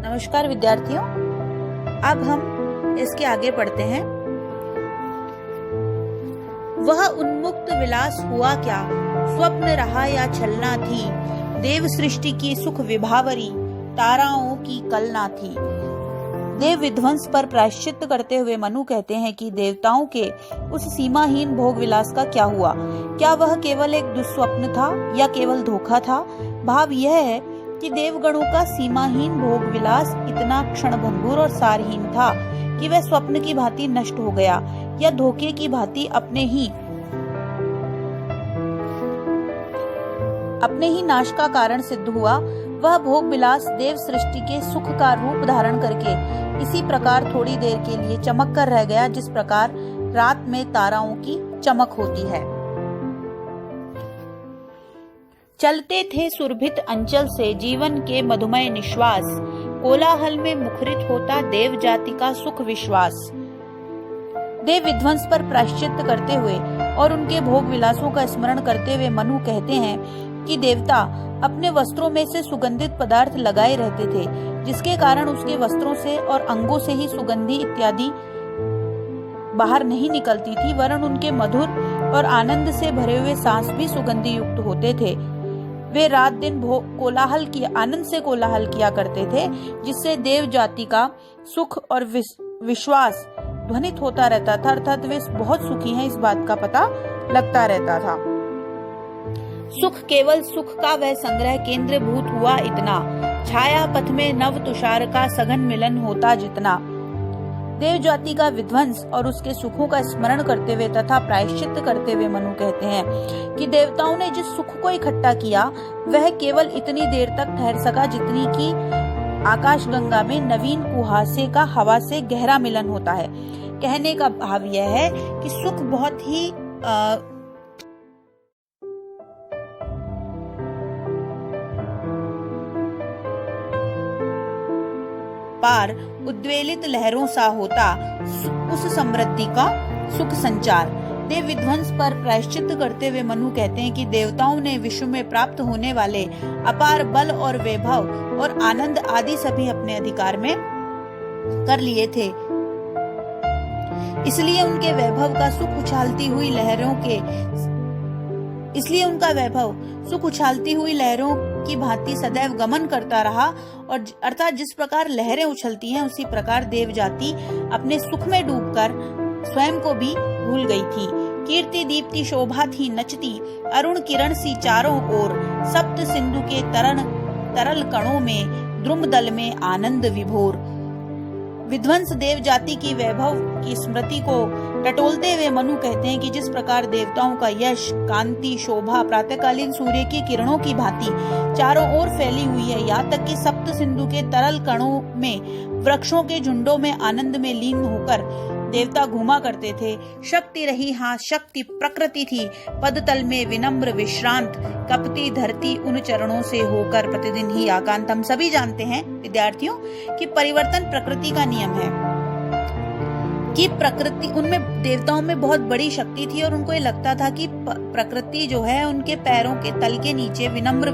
नमस्कार विद्यार्थियों, अब हम इसके आगे पढ़ते हैं। वह उन्मुक्त विलास हुआ क्या, स्वप्न रहा या छलना थी, देव सृष्टि की सुख विभावरी, ताराओं की कलना थी। देव विध्वंस पर प्रायश्चित करते हुए मनु कहते हैं कि देवताओं के उस सीमाहीन भोग विलास का क्या हुआ। क्या वह केवल एक दुस्वप्न था या केवल धोखा था? भाव यह है कि देवगणों का सीमाहीन भोग विलास इतना क्षणभंगुर और सारहीन था कि वह स्वप्न की भांति नष्ट हो गया या धोखे की भांति अपने ही नाश का कारण सिद्ध हुआ। वह भोग विलास देव सृष्टि के सुख का रूप धारण करके इसी प्रकार थोड़ी देर के लिए चमक कर रह गया, जिस प्रकार रात में ताराओं की चमक होती है। चलते थे सुरभित अंचल से जीवन के मधुमय निश्वास, कोलाहल में मुखरित होता देव जाति का सुख विश्वास। देव विध्वंस पर प्रायश्चित करते हुए और उनके भोग विलासों का स्मरण करते हुए मनु कहते हैं कि देवता अपने वस्त्रों में से सुगंधित पदार्थ लगाए रहते थे, जिसके कारण उसके वस्त्रों से और अंगों से ही सुगंधी इत्यादि बाहर नहीं निकलती थी, वरन उनके मधुर और आनंद से भरे हुए सांस भी सुगंधी युक्त होते थे। वे रात दिन आनंद से कोलाहल किया करते थे, जिससे देव जाति का सुख और विश्वास ध्वनित होता रहता था, अर्थात वे बहुत सुखी हैं इस बात का पता लगता रहता था। सुख केवल सुख का वह संग्रह केंद्रभूत हुआ इतना, छाया पथ में नव तुषार का सघन मिलन होता जितना। देव जाति का विध्वंस और उसके सुखों का स्मरण करते हुए तथा प्रायश्चित करते हुए मनु कहते हैं कि देवताओं ने जिस सुख को इकट्ठा किया वह केवल इतनी देर तक ठहर सका जितनी कि आकाश गंगा में नवीन कुहासे का हवा से गहरा मिलन होता है। कहने का भाव यह है कि सुख बहुत ही पार उद्वेलित लहरों सा होता उस समृद्धि का सुख संचार। देव विध्वंस पर प्रायश्चित करते हुए मनु कहते हैं कि देवताओं ने विश्व में प्राप्त होने वाले अपार बल और वैभव और आनंद आदि सभी अपने अधिकार में कर लिए थे, इसलिए उनके वैभव का सुख उछालती हुई लहरों की भांति सदैव गमन करता रहा, और अर्थात जिस प्रकार लहरें उछलती हैं उसी प्रकार देव जाति अपने सुख में डूबकर स्वयं को भी भूल गई थी। कीर्ति दीप्ति शोभा थी नचती, अरुण किरण सी चारों ओर, सप्त सिंधु के तरल कणों में द्रुमदल में आनंद विभोर। विध्वंस देव जाति की वैभव की स्मृति को टटोलते हुए मनु कहते हैं कि जिस प्रकार देवताओं का यश कांति शोभा प्रातःकालीन सूर्य की किरणों की भांति चारों ओर फैली हुई है, यहाँ तक कि सप्त सिंधु के तरल कणों में वृक्षों के झुंडों में आनंद में लीन होकर देवता घूमा करते थे। शक्ति रही, हाँ शक्ति प्रकृति थी, पदतल में विनम्र विश्रांत, कपती धरती उन चरणों से होकर प्रतिदिन ही आकांत। हम सभी जानते हैं विद्यार्थियों कि परिवर्तन प्रकृति का नियम है, कि प्रकृति उनमें देवताओं में बहुत बड़ी शक्ति थी और उनको ये लगता था कि प्रकृति जो है उनके पैरों के तल के नीचे विनम्र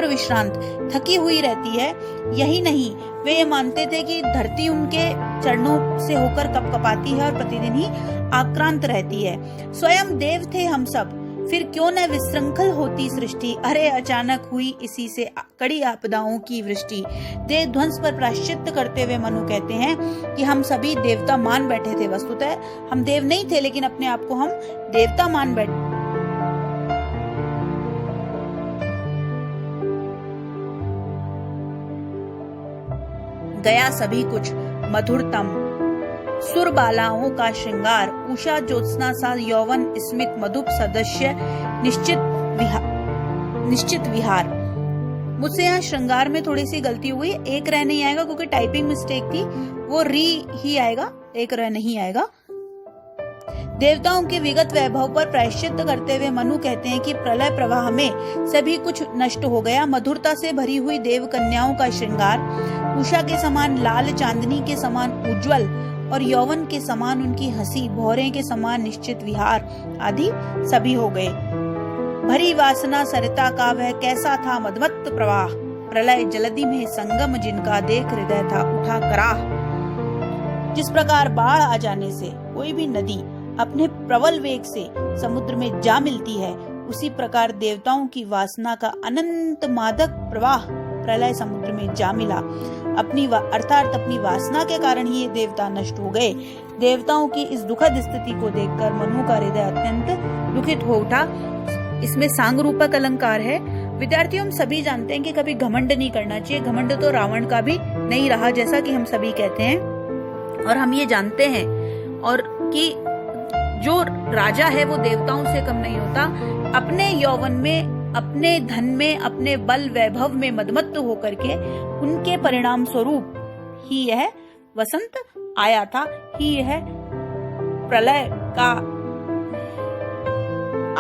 विश्रांत थकी हुई रहती है। यही नहीं, वे ये मानते थे कि धरती उनके चरणों से होकर कपकपाती है और प्रतिदिन ही आक्रांत रहती है। स्वयं देव थे हम सब, फिर क्यों न विशृंखल होती सृष्टि, अरे अचानक हुई इसी से कड़ी आपदाओं की वृष्टि। देव ध्वंस पर प्रायश्चित करते हुए मनु कहते हैं कि हम सभी देवता मान बैठे थे। वस्तुतः हम देव नहीं थे, लेकिन अपने आप को हम देवता मान बैठे। गया सभी कुछ मधुरतम, सुर बालाओं का श्रृंगार, उषा ज्योत्सना सा यौवन स्मित मधुप सदस्य निश्चित विहार। मुझसे यहाँ श्रृंगार में थोड़ी सी गलती हुई, एक रह नहीं आएगा क्योंकि टाइपिंग मिस्टेक थी, वो री ही आएगा, एक रह नहीं आएगा। देवताओं के विगत वैभव पर प्रायश्चित करते हुए मनु कहते हैं कि प्रलय प्रवाह में सभी कुछ नष्ट हो गया। मधुरता से भरी हुई देव कन्याओं का श्रृंगार, उषा के समान लाल, चांदनी के समान उज्जवल और यौवन के समान उनकी हंसी, भौरे के समान निश्चित विहार आदि सभी हो गए। भरी वासना सरिता का वह कैसा था मदमत्त प्रवाह, प्रलय जलधि में संगम जिनका देख हृदय था उठा कराह। जिस प्रकार बाढ़ आ जाने से कोई भी नदी अपने प्रबल वेग से समुद्र में जा मिलती है, उसी प्रकार देवताओं की वासना का अनंत मादक प्रवाह प्रलय समुद्र में जा मिला। अर्थात अपनी वासना के कारण ही ये देवता नष्ट हो गए। देवताओं की इस दुखद स्थिति को देखकर मनु का हृदय अत्यंत दुखित हो उठा। इसमें सांग रूपक अलंकार है। विद्यार्थियों, हम सभी जानते हैं कि कभी घमंड नहीं करना चाहिए। घमंड तो रावण का भी नहीं रहा, जैसा कि हम सभी कहते हैं। और हम ये जानते हैं और कि जो राजा है वो देवताओं से कम नहीं होता। अपने यौवन में, अपने धन में, अपने बल वैभव में मदमत्त होकर के उनके परिणाम स्वरूप ही यह वसंत आया था, ही यह प्रलय का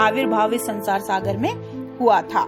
आविर्भाव इस संसार सागर में हुआ था।